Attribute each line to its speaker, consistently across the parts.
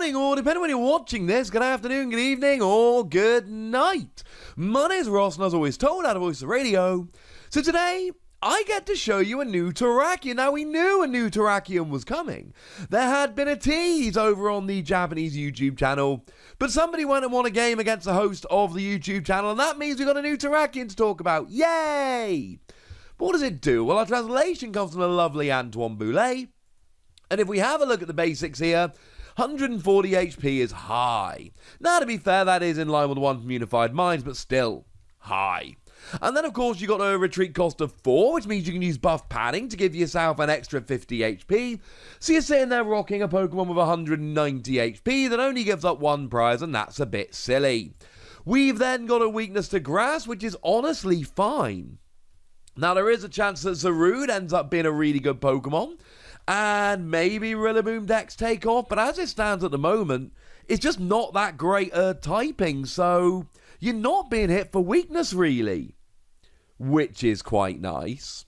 Speaker 1: morning, or depending on when you're watching this, good afternoon, good evening, or good night. My name is Ross, and as always told, out of Voice of Radio. So today, I get to show you a new Terrakion. Now, we knew a new Terrakion was coming. There had been a tease over on the Japanese YouTube channel, but somebody went and won a game against the host of the YouTube channel, and that means we got a new Terrakion to talk about. Yay! But what does it do? Well, our translation comes from the lovely Antoine Boulet, and if we have a look at the basics here, 140 HP is high. Now, to be fair, that is in line with the one from Unified Minds, but still high. And then, of course, you got a retreat cost of 4, which means you can use buff padding to give yourself an extra 50 HP. So you're sitting there rocking a Pokemon with 190 HP that only gives up one prize, and that's a bit silly. We've then got a weakness to grass, which is honestly fine. Now, there is a chance that Zarude ends up being a really good Pokemon, and maybe Rillaboom decks take off, but as it stands at the moment, it's just not that great typing, so you're not being hit for weakness, really, which is quite nice.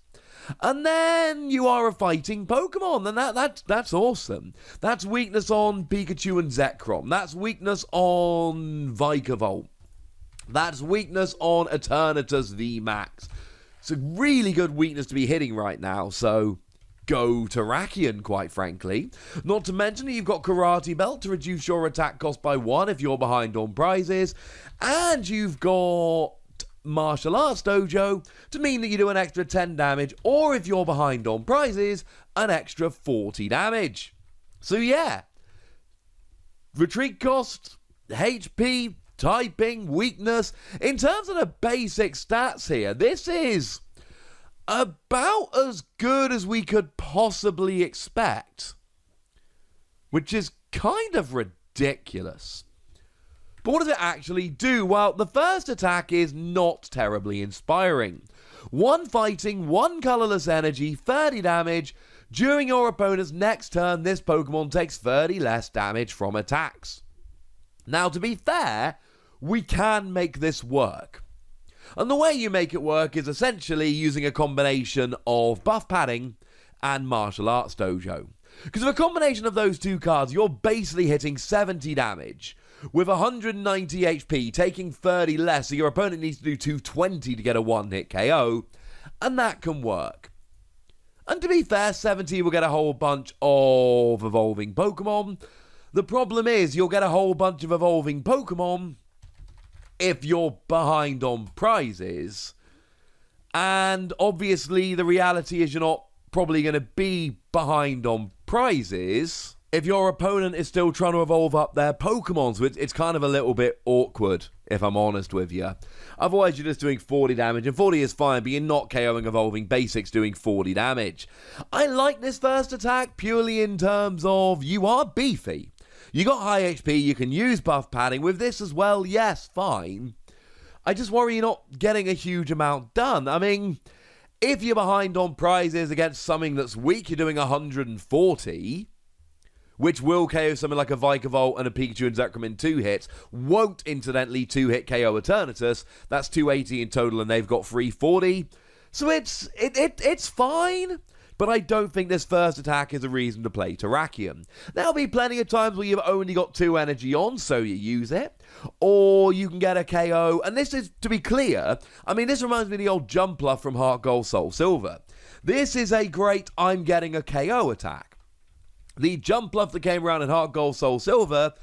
Speaker 1: And then you are a fighting Pokemon, and that's awesome. That's weakness on Pikachu and Zekrom. That's weakness on Vikavolt. That's weakness on Eternatus VMAX. It's a really good weakness to be hitting right now, so go Terrakion, quite frankly. Not to mention that you've got Karate Belt to reduce your attack cost by 1 if you're behind on prizes, and you've got Martial Arts Dojo to mean that you do an extra 10 damage, or if you're behind on prizes, an extra 40 damage. So yeah, retreat cost, HP, typing, weakness. In terms of the basic stats here, this is about as good as we could possibly expect, which is kind of ridiculous. But what does it actually do? Well, the first attack is not terribly inspiring. 1 fighting, 1 colorless energy, 30 damage. During your opponent's next turn, this Pokemon takes 30 less damage from attacks. Now, to be fair, we can make this work. And the way you make it work is essentially using a combination of buff padding and Martial Arts Dojo. Because with a combination of those two cards, you're basically hitting 70 damage with 190 HP, taking 30 less, so your opponent needs to do 220 to get a one-hit KO, and that can work. And to be fair, 70 will get a whole bunch of evolving Pokemon. The problem is, you'll get a whole bunch of evolving Pokemon if you're behind on prizes, and obviously the reality is you're not probably going to be behind on prizes if your opponent is still trying to evolve up their Pokemon, so it's kind of a little bit awkward, if I'm honest with you. Otherwise, you're just doing 40 damage, and 40 is fine, but you're not KOing evolving basics doing 40 damage. I like this first attack purely in terms of you are beefy. You got high HP, you can use buff padding. With this as well, yes, fine. I just worry you're not getting a huge amount done. I mean, if you're behind on prizes against something that's weak, you're doing 140, which will KO something like a Vikavolt and a Pikachu and Zekrom in 2 hits, won't incidentally 2-hit KO Eternatus. That's 280 in total, and they've got 340. So it's fine. But I don't think this first attack is a reason to play Terrakion. There'll be plenty of times where you've only got 2 energy on, so you use it. Or you can get a KO. And this is, to be clear, I mean, this reminds me of the old Jumpluff from Heart Gold Soul Silver. This is a great I'm getting a KO attack. The Jumpluff that came around in Heart Gold Soul Silver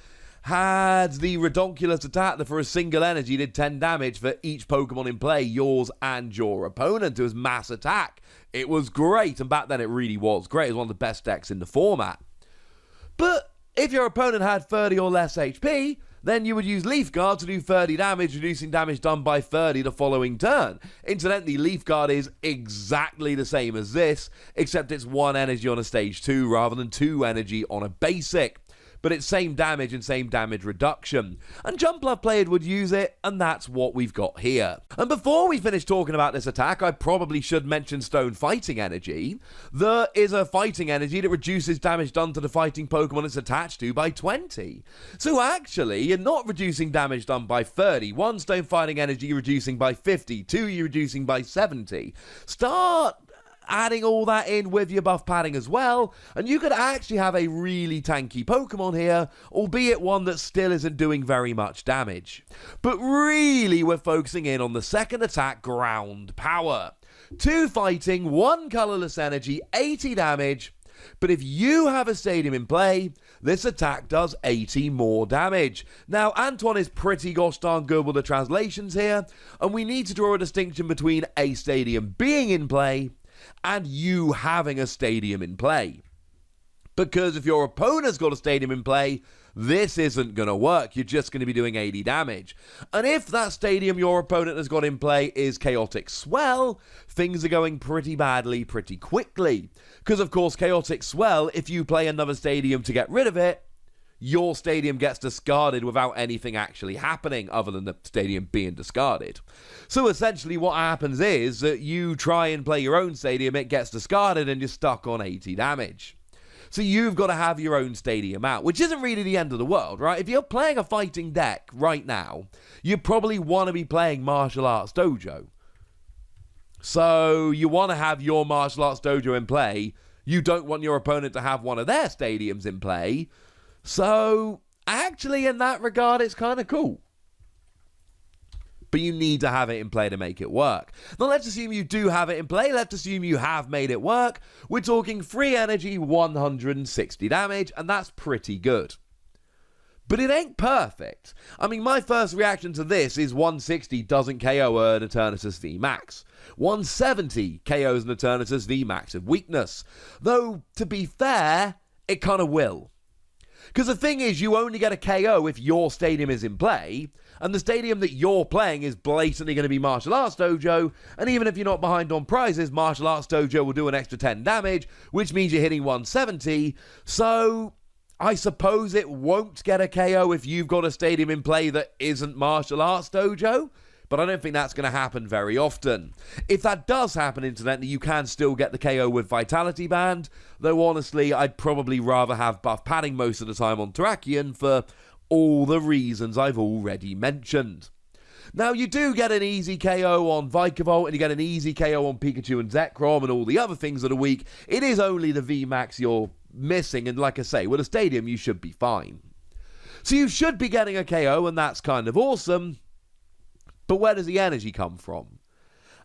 Speaker 1: had the redonkulous attack that for a single energy did 10 damage for each Pokemon in play, yours and your opponent. It was mass attack. It was great, and back then it really was great. It was one of the best decks in the format. But if your opponent had 30 or less HP, then you would use Leaf Guard to do 30 damage, reducing damage done by 30 the following turn. Incidentally, Leaf Guard is exactly the same as this, except it's 1 energy on a stage 2 rather than 2 energy on a basic. But it's same damage and same damage reduction. And Jumpluff players would use it, and that's what we've got here. And before we finish talking about this attack, I probably should mention Stone Fighting Energy. There is a fighting energy that reduces damage done to the fighting Pokemon it's attached to by 20. So actually, you're not reducing damage done by 30. 1 Stone Fighting Energy you're reducing by 50. 2 you're reducing by 70. Start adding all that in with your buff padding as well, and you could actually have a really tanky Pokemon here, albeit one that still isn't doing very much damage. But really, we're focusing in on the second attack, Ground Power. 2 fighting, 1 colorless energy, 80 damage. But if you have a stadium in play, this attack does 80 more damage. Now, Antoine is pretty gosh darn good with the translations here, and we need to draw a distinction between a stadium being in play and you having a stadium in play. Because if your opponent's got a stadium in play, this isn't going to work. You're just going to be doing 80 damage. And if that stadium your opponent has got in play is Chaotic Swell, things are going pretty badly pretty quickly. Because, of course, Chaotic Swell, if you play another stadium to get rid of it, your stadium gets discarded without anything actually happening other than the stadium being discarded. So essentially what happens is that you try and play your own stadium, it gets discarded, and you're stuck on 80 damage. So you've got to have your own stadium out, which isn't really the end of the world, right? If you're playing a fighting deck right now, you probably want to be playing Martial Arts Dojo. So you want to have your Martial Arts Dojo in play. You don't want your opponent to have one of their stadiums in play. So actually, in that regard, it's kind of cool. But you need to have it in play to make it work. Now, let's assume you do have it in play. Let's assume you have made it work. We're talking free energy, 160 damage, and that's pretty good. But it ain't perfect. I mean, my first reaction to this is 160 doesn't KO an Eternatus VMAX. 170 KOs an Eternatus VMAX of weakness. Though, to be fair, it kind of will. Because the thing is, you only get a KO if your stadium is in play, and the stadium that you're playing is blatantly going to be Martial Arts Dojo, and even if you're not behind on prizes, Martial Arts Dojo will do an extra 10 damage, which means you're hitting 170, so I suppose it won't get a KO if you've got a stadium in play that isn't Martial Arts Dojo, but I don't think that's going to happen very often. If that does happen, incidentally, you can still get the KO with Vitality Band, though honestly, I'd probably rather have buff padding most of the time on Terrakion for all the reasons I've already mentioned. Now, you do get an easy KO on Vikavolt, and you get an easy KO on Pikachu and Zekrom and all the other things that are weak. It is only the VMAX you're missing, and like I say, with a stadium, you should be fine. So you should be getting a KO, and that's kind of awesome. But where does the energy come from?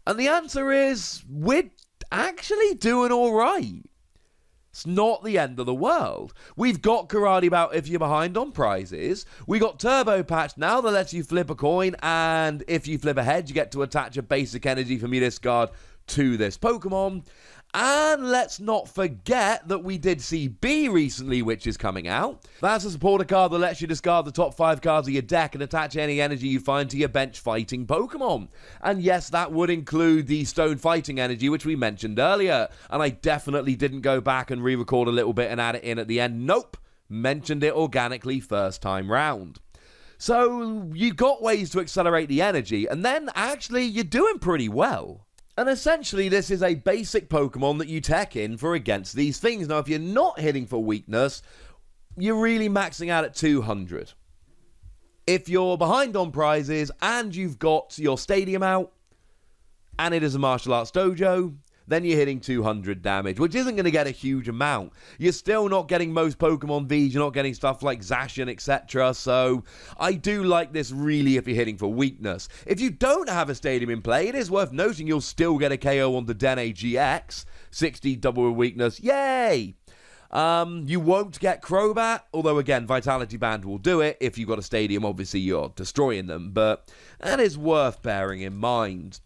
Speaker 1: And the answer is, we're actually doing all right. It's not the end of the world. We've got Karate Bout if you're behind on prizes. We got Turbo Patch now that lets you flip a coin, and if you flip a head, you get to attach a basic energy from your discard to this Pokemon. And let's not forget that we did see B recently, which is coming out. That's a supporter card that lets you discard the top 5 cards of your deck and attach any energy you find to your bench fighting Pokemon. And yes, that would include the Stone Fighting energy, which we mentioned earlier. And I definitely didn't go back and re-record a little bit and add it in at the end. Nope. Mentioned it organically first time round. So you've got ways to accelerate the energy, and then actually you're doing pretty well. And essentially, this is a basic Pokemon that you tech in for against these things. Now, if you're not hitting for weakness, you're really maxing out at 200. If you're behind on prizes and you've got your stadium out, and it is a Martial Arts Dojo, then you're hitting 200 damage, which isn't going to get a huge amount. You're still not getting most Pokemon Vs, you're not getting stuff like Zacian, etc. So I do like this really if you're hitting for weakness. If you don't have a stadium in play, it is worth noting you'll still get a KO on the Dene GX, 60 double weakness, yay! You won't get Crobat, although again, Vitality Band will do it. If you've got a stadium, obviously you're destroying them, but that is worth bearing in mind.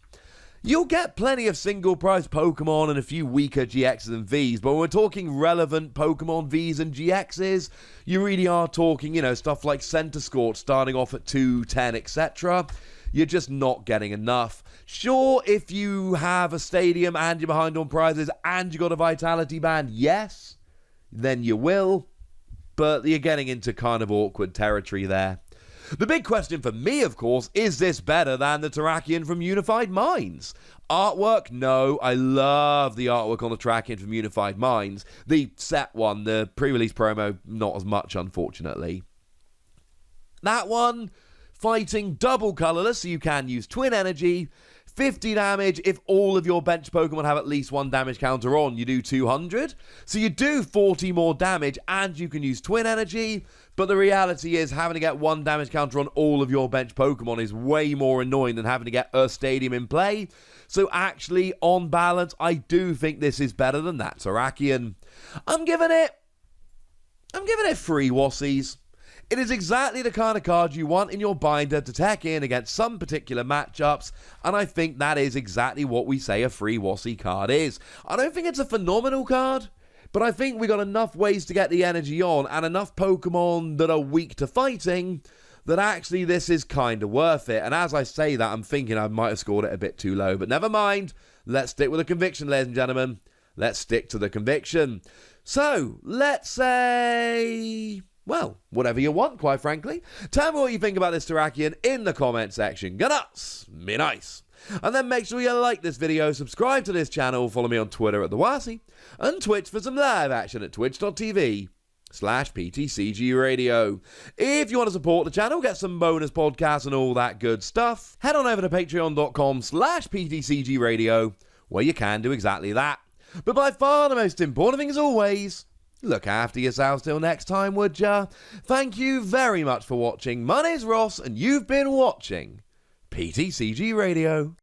Speaker 1: You'll get plenty of single prize Pokemon and a few weaker GXs and Vs, but when we're talking relevant Pokemon Vs and GXs, you really are talking, stuff like Centiskorch starting off at 210, etc. You're just not getting enough. Sure, if you have a stadium and you're behind on prizes and you got a Vitality Band, yes, then you will, but you're getting into kind of awkward territory there. The big question for me, of course, is this better than the Terrakion from Unified Minds? Artwork? No, I love the artwork on the Terrakion from Unified Minds. The set one, the pre-release promo, not as much, unfortunately. That one, fighting double colorless, so you can use Twin Energy. 50 damage if all of your bench Pokemon have at least 1 damage counter on. You do 200. So you do 40 more damage and you can use Twin Energy. But the reality is having to get 1 damage counter on all of your bench Pokemon is way more annoying than having to get a stadium in play. So actually, on balance, I do think this is better than that Terrakion. I'm giving it 3 Wassies. It is exactly the kind of card you want in your binder to tech in against some particular matchups, and I think that is exactly what we say a free Wassie card is. I don't think it's a phenomenal card, but I think we got enough ways to get the energy on and enough Pokemon that are weak to fighting that actually this is kind of worth it. And as I say that, I'm thinking I might have scored it a bit too low, but never mind. Let's stick with the conviction, ladies and gentlemen. Let's stick to the conviction. So, let's say, well, whatever you want, quite frankly. Tell me what you think about this Terrakion in the comment section. Go nuts, be nice. And then make sure you like this video, subscribe to this channel, follow me on Twitter at The Wassie, and Twitch for some live action at twitch.tv/PTCG Radio. If you want to support the channel, get some bonus podcasts and all that good stuff, head on over to patreon.com/PTCG Radio, where you can do exactly that. But by far the most important thing as always, look after yourselves till next time, would ya? Thank you very much for watching. My name's Ross, and you've been watching PTCG Radio.